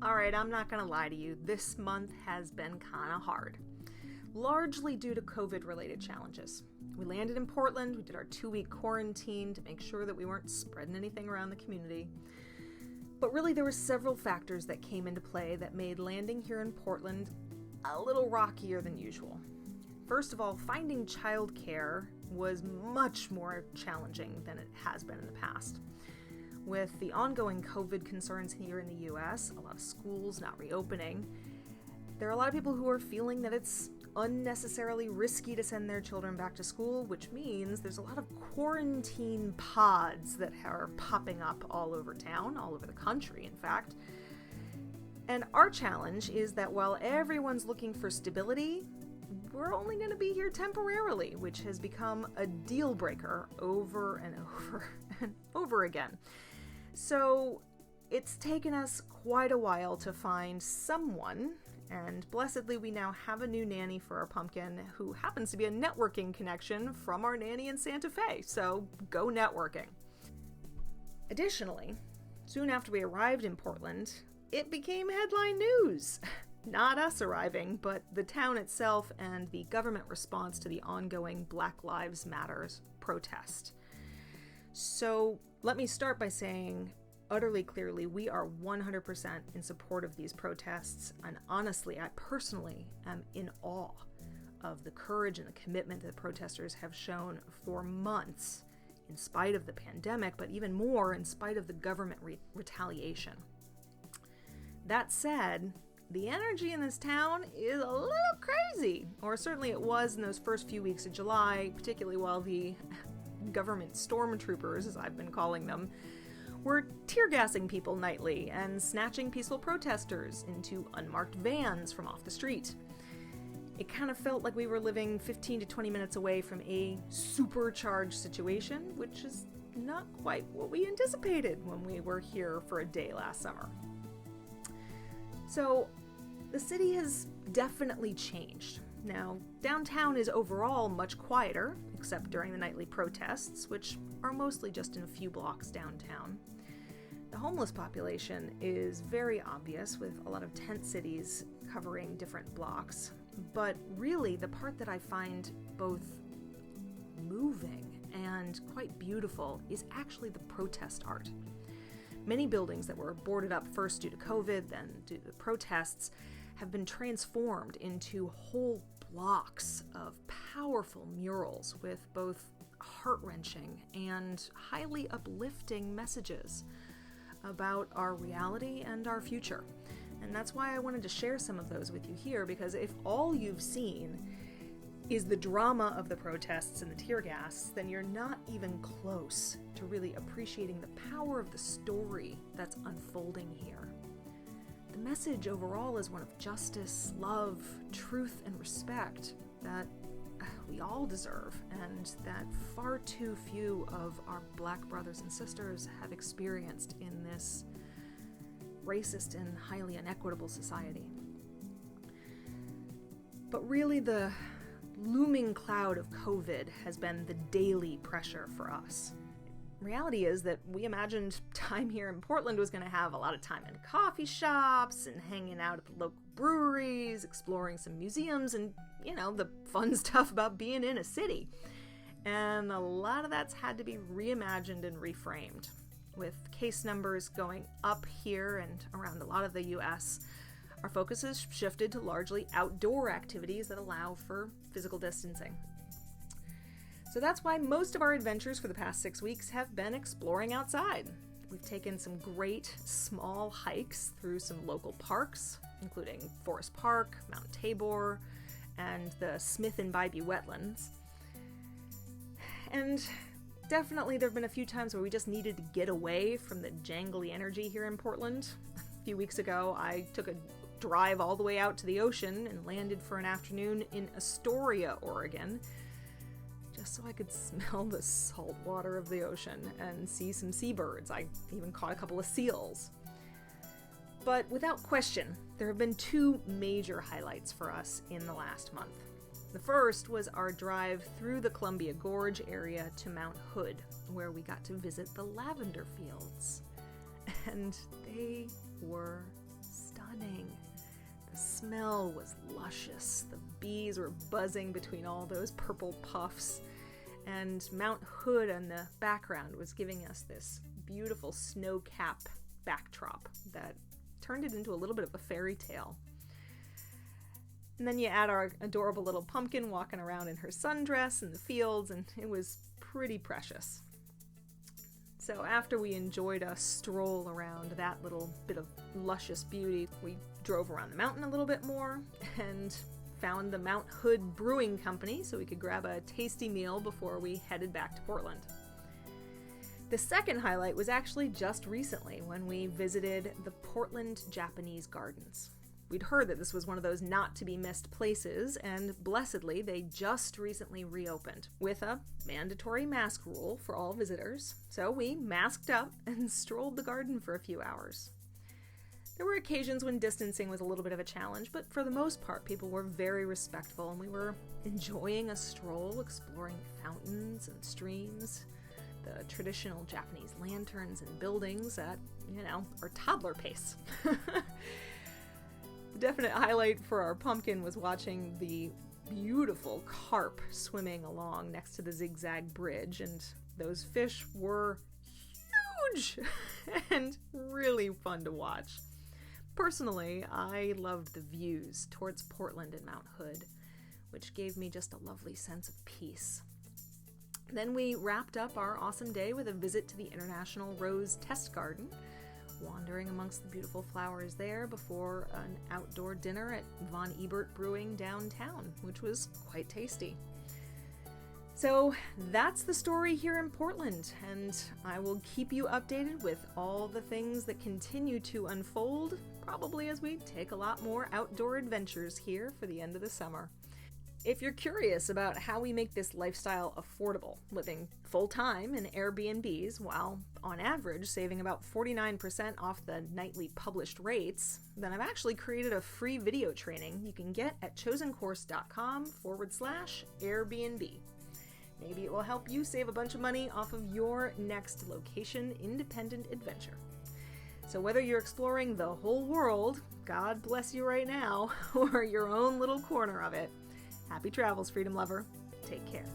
Alright, I'm not gonna lie to you, this month has been kinda hard. Largely due to COVID-related challenges. We landed in Portland, we did our 2-week quarantine to make sure that we weren't spreading anything around the community. But really there were several factors that came into play that made landing here in Portland a little rockier than usual. First of all, finding childcare was much more challenging than it has been in the past. With the ongoing COVID concerns here in the US, a lot of schools not reopening, there are a lot of people who are feeling that it's unnecessarily risky to send their children back to school, which means there's a lot of quarantine pods that are popping up all over town, all over the country, in fact. And our challenge is that while everyone's looking for stability, we're only going to be here temporarily, which has become a deal breaker over and over and over again. So it's taken us quite a while to find someone, and blessedly we now have a new nanny for our pumpkin who happens to be a networking connection from our nanny in Santa Fe, so go networking. Additionally, soon after we arrived in Portland, it became headline news. Not us arriving, but the town itself and the government response to the ongoing Black Lives Matter protest. So let me start by saying utterly clearly, we are 100% in support of these protests, and honestly, I personally am in awe of the courage and the commitment that the protesters have shown for months, in spite of the pandemic, but even more in spite of the government retaliation. That said, the energy in this town is a little crazy, or certainly it was in those first few weeks of July, particularly while the government stormtroopers, as I've been calling them, were tear-gassing people nightly and snatching peaceful protesters into unmarked vans from off the street. It kind of felt like we were living 15 to 20 minutes away from a supercharged situation, which is not quite what we anticipated when we were here for a day last summer. So, the city has definitely changed. Now, downtown is overall much quieter, except during the nightly protests, which are mostly just in a few blocks downtown. The homeless population is very obvious, with a lot of tent cities covering different blocks. But really, the part that I find both moving and quite beautiful is actually the protest art. Many buildings that were boarded up first due to COVID, then due to the protests, have been transformed into whole blocks of powerful murals with both heart-wrenching and highly uplifting messages about our reality and our future. And that's why I wanted to share some of those with you here, because if all you've seen is the drama of the protests and the tear gas, then you're not even close to really appreciating the power of the story that's unfolding here. The message overall is one of justice, love, truth, and respect that we all deserve, and that far too few of our Black brothers and sisters have experienced in this racist and highly inequitable society. But really, the looming cloud of COVID has been the daily pressure for us. Reality is that we imagined time here in Portland was going to have a lot of time in coffee shops and hanging out at the local breweries, exploring some museums, and, the fun stuff about being in a city. And a lot of that's had to be reimagined and reframed. With case numbers going up here and around a lot of the US, our focus has shifted to largely outdoor activities that allow for physical distancing. So that's why most of our adventures for the past 6 weeks have been exploring outside. We've taken some great small hikes through some local parks, including Forest Park, Mount Tabor, and the Smith and Bybee wetlands. And definitely there have been a few times where we just needed to get away from the jangly energy here in Portland. A few weeks ago, I took a drive all the way out to the ocean and landed for an afternoon in Astoria, Oregon, just so I could smell the salt water of the ocean and see some seabirds. I even caught a couple of seals. But without question, there have been two major highlights for us in the last month. The first was our drive through the Columbia Gorge area to Mount Hood, where we got to visit the lavender fields. And they were stunning. smell was luscious. The bees were buzzing between all those purple puffs, and Mount Hood in the background was giving us this beautiful snow-cap backdrop that turned it into a little bit of a fairy tale. And then you add our adorable little pumpkin walking around in her sundress in the fields, and it was pretty precious. So after we enjoyed a stroll around that little bit of luscious beauty, we drove around the mountain a little bit more and found the Mount Hood Brewing Company so we could grab a tasty meal before we headed back to Portland. The second highlight was actually just recently when we visited the Portland Japanese Gardens. We'd heard that this was one of those not-to-be-missed places, and blessedly, they just recently reopened with a mandatory mask rule for all visitors, so we masked up and strolled the garden for a few hours. There were occasions when distancing was a little bit of a challenge, but for the most part, people were very respectful, and we were enjoying a stroll, exploring fountains and streams, the traditional Japanese lanterns and buildings at, our toddler pace. The definite highlight for our pumpkin was watching the beautiful carp swimming along next to the zigzag bridge, and those fish were huge and really fun to watch. Personally, I loved the views towards Portland and Mount Hood, which gave me just a lovely sense of peace. Then we wrapped up our awesome day with a visit to the International Rose Test Garden, wandering amongst the beautiful flowers there before an outdoor dinner at Von Ebert Brewing downtown, which was quite tasty. So that's the story here in Portland, and I will keep you updated with all the things that continue to unfold, probably as we take a lot more outdoor adventures here for the end of the summer. If you're curious about how we make this lifestyle affordable, living full-time in Airbnbs while, on average, saving about 49% off the nightly published rates, then I've actually created a free video training you can get at chosencourse.com/Airbnb. Maybe it will help you save a bunch of money off of your next location-independent adventure. So whether you're exploring the whole world, God bless you right now, or your own little corner of it, happy travels, Freedom Lover. Take care.